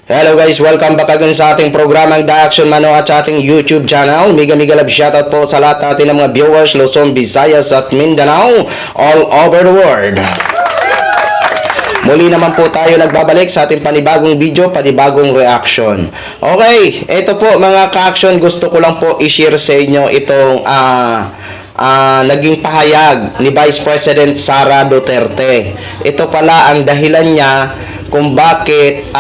Hello guys, welcome back again sa ating programang The Action Mano at sa ating YouTube channel. Mega love shoutout po sa lahat natin ng mga viewers Luzon, Visayas at Mindanao all over the world. Muli naman po tayo nagbabalik sa ating panibagong video, panibagong reaction. Okay, ito po mga ka-action, gusto ko lang po i-share sa inyo itong naging pahayag ni Vice President Sara Duterte. Ito pala ang dahilan niya kung bakit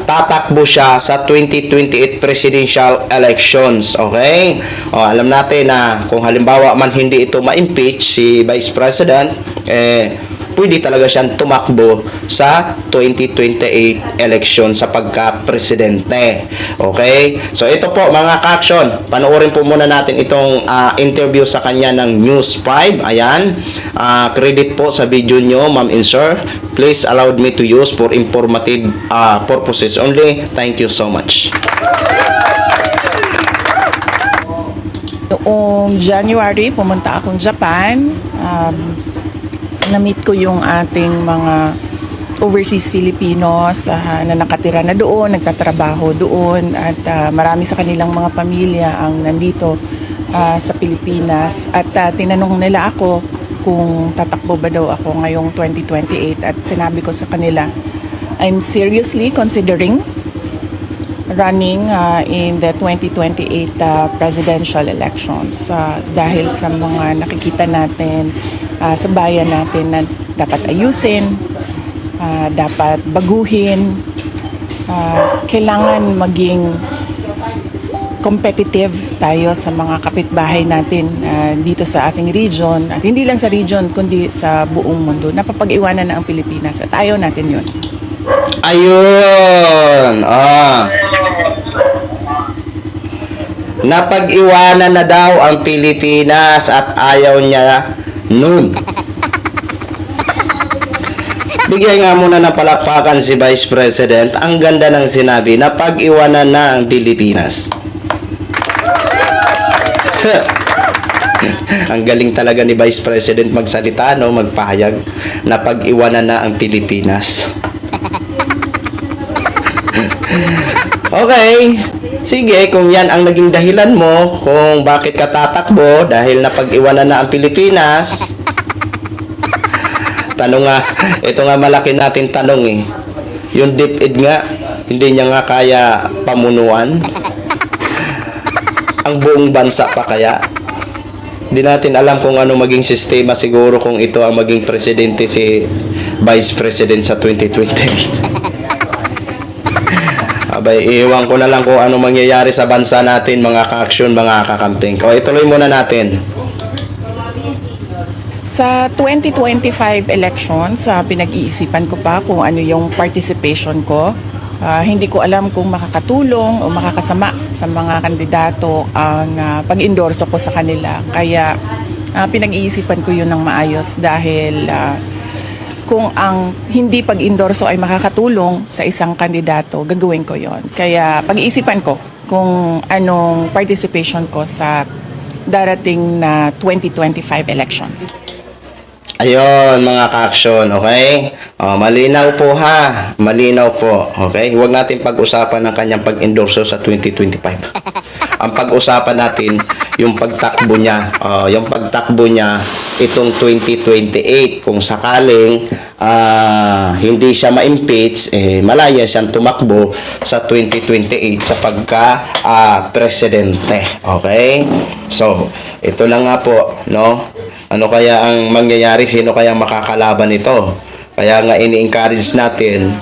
tatakbo siya sa 2028 presidential elections. Okay? Alam natin na kung halimbawa man hindi ito ma-impeach si Vice President, pwede talaga siyang tumakbo sa 2028 election sa pagka-presidente. Okay? So ito po mga ka-action, panoorin po muna natin itong interview sa kanya ng News 5. Ayan. Credit po sa video nyo, ma'am and sir. Please allow me to use for informative purposes only. Thank you so much. Noong January, pumunta akong Japan. Na-meet ko yung ating mga overseas Filipinos na nakatira na doon, nagtatrabaho doon, at marami sa kanilang mga pamilya ang nandito sa Pilipinas. At tinanong nila ako kung tatakbo ba daw ako ngayong 2028, at sinabi ko sa kanila, I'm seriously considering running in the 2028 presidential elections dahil sa mga nakikita natin sa bayan natin na dapat ayusin, dapat baguhin, kailangan maging competitive tayo sa mga kapitbahay natin dito sa ating region, at hindi lang sa region kundi sa buong mundo. Napapag-iwanan na ang Pilipinas at ayaw natin yun. Ayun. Napag-iwanan na daw ang Pilipinas at ayaw niya nun. Bigyan nga muna ng palakpakan si Vice President. Ang ganda ng sinabi, napag-iwanan na ang Pilipinas. Ang galing talaga ni Vice President magsalita, no? Magpahayag. Napag-iwanan na ang Pilipinas. Okay. Sige, kung yan ang naging dahilan mo kung bakit ka tatakbo dahil napag-iwanan na ang Pilipinas. Tanong nga, ito nga malaki natin tanong Yung DepEd nga, hindi niya nga kaya pamunuan. Ang buong bansa pa kaya. Hindi natin alam kung ano maging sistema siguro kung ito ang maging presidente si Vice President sa 2028. Abay, iiwan ko na lang kung ano mangyayari sa bansa natin, mga ka-action, mga kakamping. Ituloy muna natin. Sa 2025 elections, pinag-iisipan ko pa kung ano yung participation ko. Hindi ko alam kung makakatulong o makakasama sa mga kandidato ang pag-endorso ko sa kanila. Kaya pinag-iisipan ko yun ng maayos dahil kung ang hindi pag-endorso ay makakatulong sa isang kandidato, gagawin ko yon. Kaya pag-iisipan ko kung anong participation ko sa darating na 2025 elections. Ayun, mga ka-action, okay? Malinaw po ha. Malinaw po, okay? Huwag natin pag-usapan ng kanyang pag-endorso sa 2025. Ang pag-usapan natin, yung pagtakbo niya. Yung pagtakbo niya itong 2028. Kung sakaling hindi siya ma-impeach, malaya siyang tumakbo sa 2028 sa pagka-presidente. Okay? So, ito lang nga po, no? Ano kaya ang mangyayari? Sino kaya makakalaban nito? Kaya nga ini-encourage natin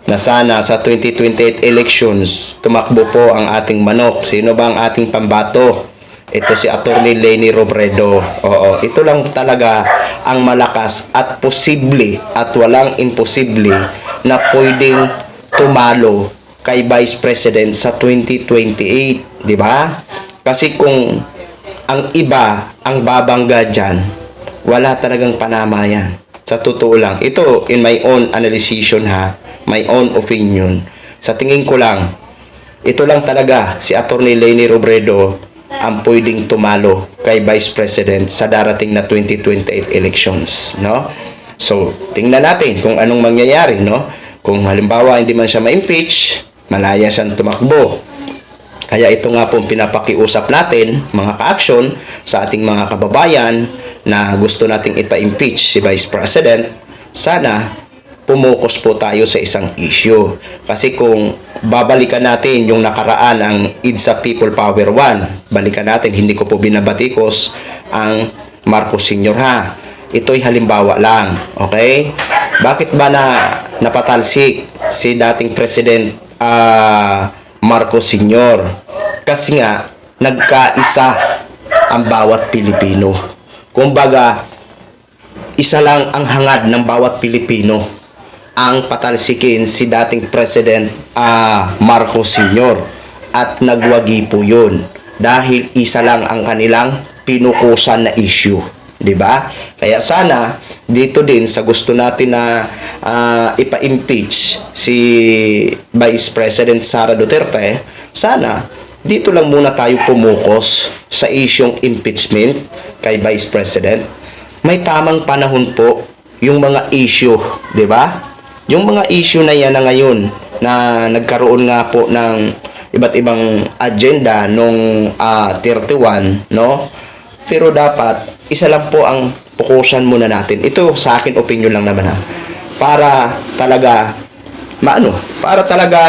na sana sa 2028 elections tumakbo po ang ating manok. Sino ba ang ating pambato? Ito si Attorney Leni Robredo. Oo, ito lang talaga ang malakas at posible at walang imposible na pwedeng tumalo kay Vice President sa 2028, di ba? Kasi kung ang iba ang babangga dyan, wala talagang panama yan. Sa totoo lang. Ito, in my own analysis ha, my own opinion. Sa tingin ko lang, ito lang talaga si Attorney Leni Robredo ang pwedeng tumalo kay Vice President sa darating na 2028 elections, no? So, tingnan natin kung anong mangyayari, no? Kung halimbawa hindi man siya ma-impeach, malaya siyang tumakbo. Kaya ito nga pong pinapakiusap natin, mga ka-action, sa ating mga kababayan na gusto nating ipa-impeach si Vice President, sana pumukus po tayo sa isang issue. Kasi kung babalikan natin yung nakaraan ang EDSA People Power 1, balikan natin, hindi ko po binabatikos ang Marcos Sr. ha. Ito'y halimbawa lang, okay? Bakit ba napatalsik si dating President Marcos Sr.? Kasi nga, nagkaisa ang bawat Pilipino. Kumbaga, isa lang ang hangad ng bawat Pilipino ang patalsikin si dating President Marcos Sr. At nagwagi po yun dahil isa lang ang kanilang pinukusan na issue. 'Di ba? Kaya sana dito din sa gusto natin na ipa-impeach si Vice President Sara Duterte, sana dito lang muna tayo pumukos sa isyong impeachment kay Vice President. May tamang panahon po yung mga issue, 'di ba? Yung mga issue na yan na ngayon na nagkaroon nga po ng iba't ibang agenda nung 31, no? Pero dapat isa lang po ang pukusan muna natin. Ito sa akin opinion lang naman ha. Para talaga para talaga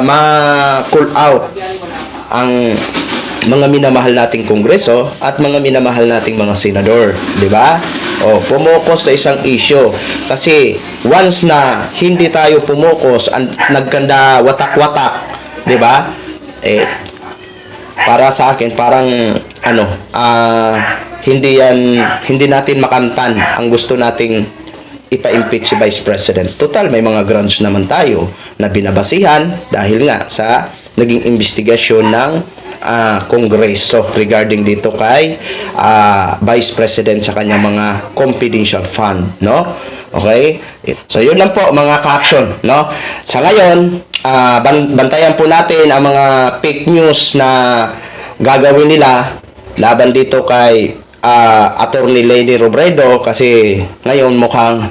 ma-call out ang mga minamahal nating kongreso at mga minamahal nating mga senador, 'di ba? O pumokos sa isang issue kasi once na hindi tayo pumokos nagkanda watak-watak, 'di ba? Para sa akin parang hindi natin makamtan ang gusto nating ipa-impeach si Vice President. Total, may mga grounds naman tayo na binabasihan dahil nga sa naging investigasyon ng Kongreso regarding dito kay Vice President sa kanyang mga confidential fund, no? Okay? So, yun lang po mga ka-action, no? Sa ngayon, bantayan po natin ang mga fake news na gagawin nila laban dito kay Attorney Leni Robredo kasi ngayon mukhang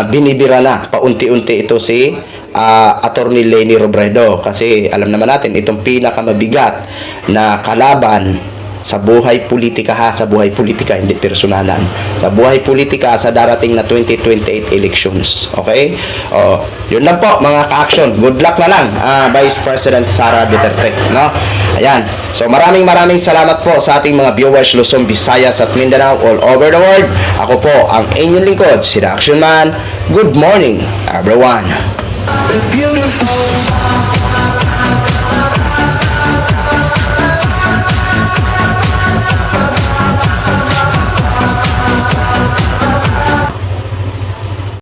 binibira na paunti-unti ito si Attorney Leni Robredo kasi alam naman natin itong pinakamabigat na kalaban sa buhay politika sa buhay politika, hindi personalan, sa buhay politika sa darating na 2028 elections. Okay? Yun lang po mga ka-action. Good luck na lang Vice President Sara Duterte, no? Ayan. So maraming salamat po sa ating mga viewers Luzon, Visayas at Mindanao all over the world. Ako po ang inyong lingkod, si The Action Man. Good morning everyone. Beautiful.